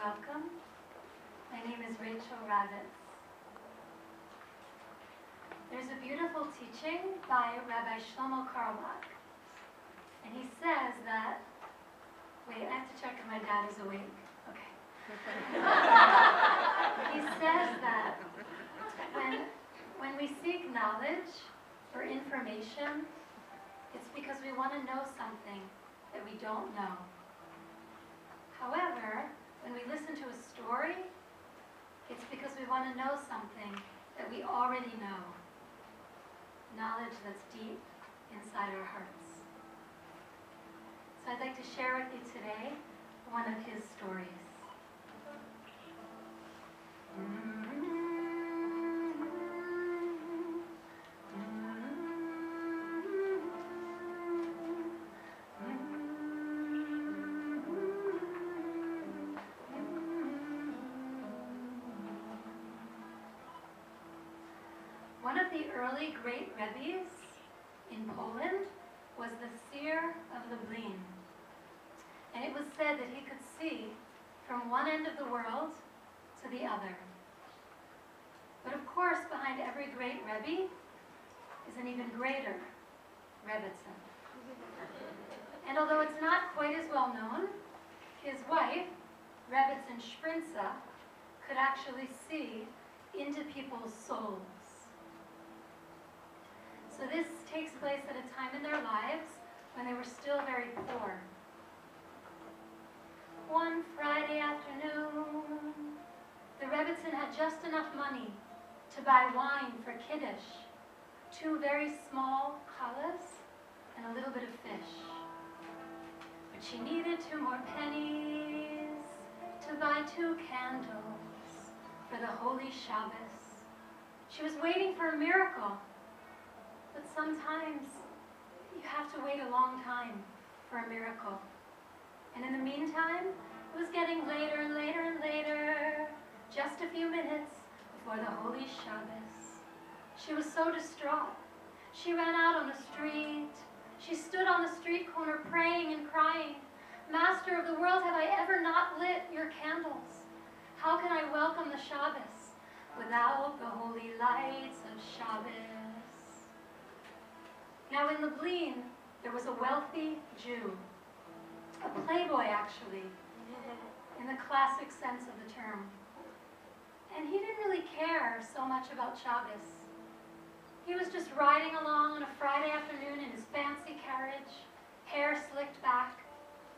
welcome. My name is Rebbetzin. There's a beautiful teaching by Rabbi Shlomo Carlebach, and he says that, wait, I have to check if my dad is awake. Okay. He says that when we seek knowledge or information, it's because we want to know something that we don't know. However, when we listen to a story, it's because we want to know something that we already know. Knowledge that's deep inside our hearts. So I'd like to share with you today one of his stories. One of the early great Rebbes in Poland was the seer of Lublin. And it was said that he could see from one end of the world to the other. But of course, behind every great Rebbe is an even greater Rebbetzin. And although it's not quite as well known, his wife, Rebbetzin Sprinza, could actually see into people's souls. So this takes place at a time in their lives when they were still very poor. One Friday afternoon, the Rebbetzin had just enough money to buy wine for Kiddush, 2 very small challahs, and a little bit of fish. But she needed 2 more pennies to buy 2 candles for the Holy Shabbos. She was waiting for a miracle. But sometimes you have to wait a long time for a miracle. And in the meantime, it was getting later and later and later, just a few minutes before the Holy Shabbos. She was so distraught. She ran out on the street. She stood on the street corner praying and crying, "Master of the world, have I ever not lit your candles? How can I welcome the Shabbos without the holy lights of Shabbos?" Now in Lublin, there was a wealthy Jew, a playboy actually, in the classic sense of the term. And he didn't really care so much about Shabbos. He was just riding along on a Friday afternoon in his fancy carriage, hair slicked back,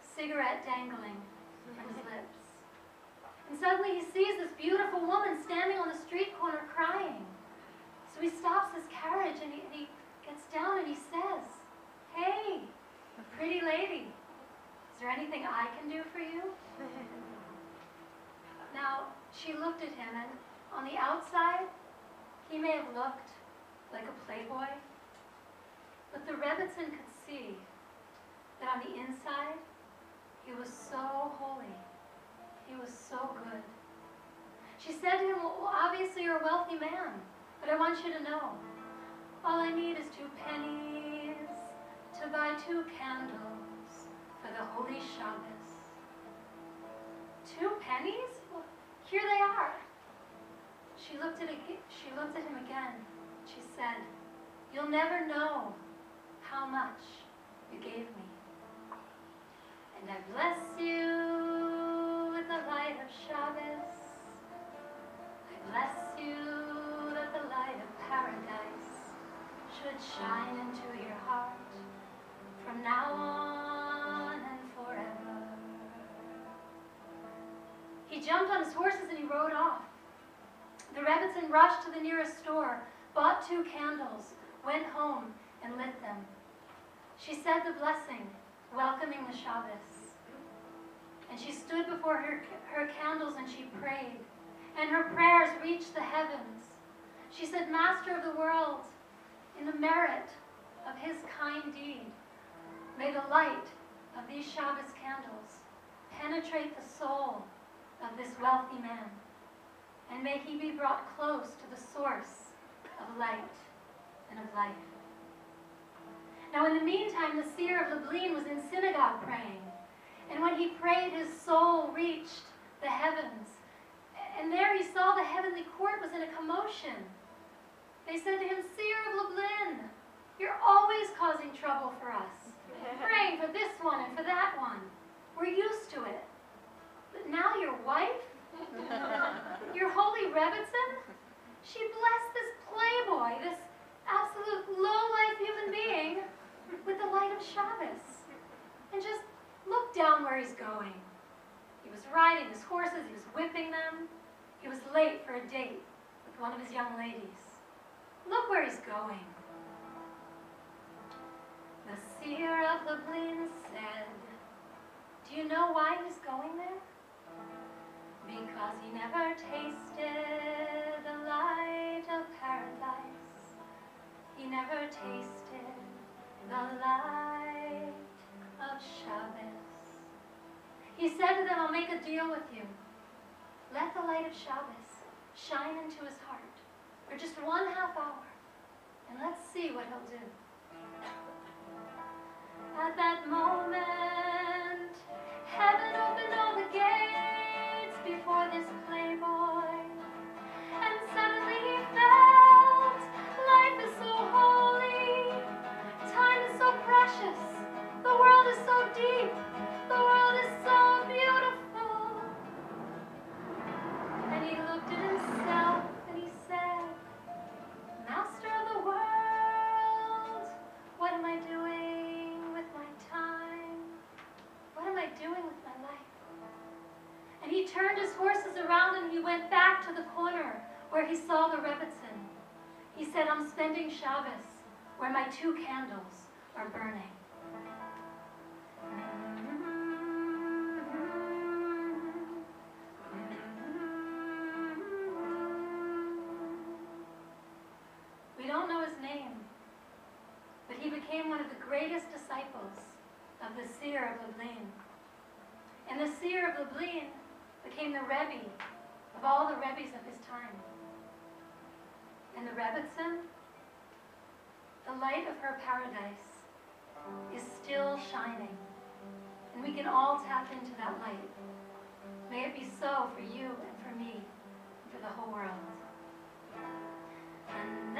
cigarette dangling from his lips. And suddenly he sees this beautiful woman standing on the street corner crying. So he stops his carriage and he gets down and he says, "Hey, pretty lady, is there anything I can do for you?" Now, she looked at him, and on the outside, he may have looked like a playboy, but the Rebbetzin could see that on the inside, he was so holy. He was so good. She said to him, "Well, obviously you're a wealthy man, but I want you to know, all I need is 2 pennies to buy 2 candles for the Holy Shabbos." 2 pennies? Well, here they are. She looked at him again. She said, "You'll never know how much you gave me. And I bless you with the light of Shabbos. I bless you that the light of paradise should shine into your heart from now on and forever." He jumped on his horses and he rode off. The Rebbetzin rushed to the nearest store, bought 2 candles, went home and lit them. She said the blessing, welcoming the Shabbos. And she stood before her candles and she prayed. And her prayers reached the heavens. She said, "Master of the world, in the merit of his kind deed, may the light of these Shabbos candles penetrate the soul of this wealthy man, and may he be brought close to the source of light and of life." Now in the meantime, the seer of Lublin was in synagogue praying, and when he prayed, his soul reached the heavens. And there he saw the heavenly court was in a commotion. They said to him, "Seer of Lublin, you're always causing trouble for us. Praying for this one and for that one. We're used to it. But now your wife, your holy Rebbetzin, she blessed this playboy, this absolute low-life human being, with the light of Shabbos. And just look down where he's going. He was riding his horses, he was whipping them. He was late for a date with one of his young ladies. Look where he's going." The seer of Lublin said, "Do you know why he's going there? Because he never tasted the light of paradise. He never tasted the light of Shabbos." He said to them, "I'll make a deal with you. Let the light of Shabbos shine into his heart for just 1/2 hour, and let's see what he'll do." At that moment, heaven opened all the gates before this playboy, and suddenly he felt life is so holy, time is so precious, the world is so deep, the world is so beautiful. And he looked at himself and he said, "Master of the world, what am I doing with my time? What am I doing with my life?" And he turned his horses around and he went back to the corner where he saw the Rebbetzin. He said, "I'm spending Shabbos where my 2 candles are burning." We don't know his name, but he became one of the greatest disciples of the seer of Lublin. And the seer of Lublin became the Rebbe of all the Rebbes of his time. And the Rebbetzin, the light of her paradise, is still shining. And we can all tap into that light. May it be so for you and for me and for the whole world. And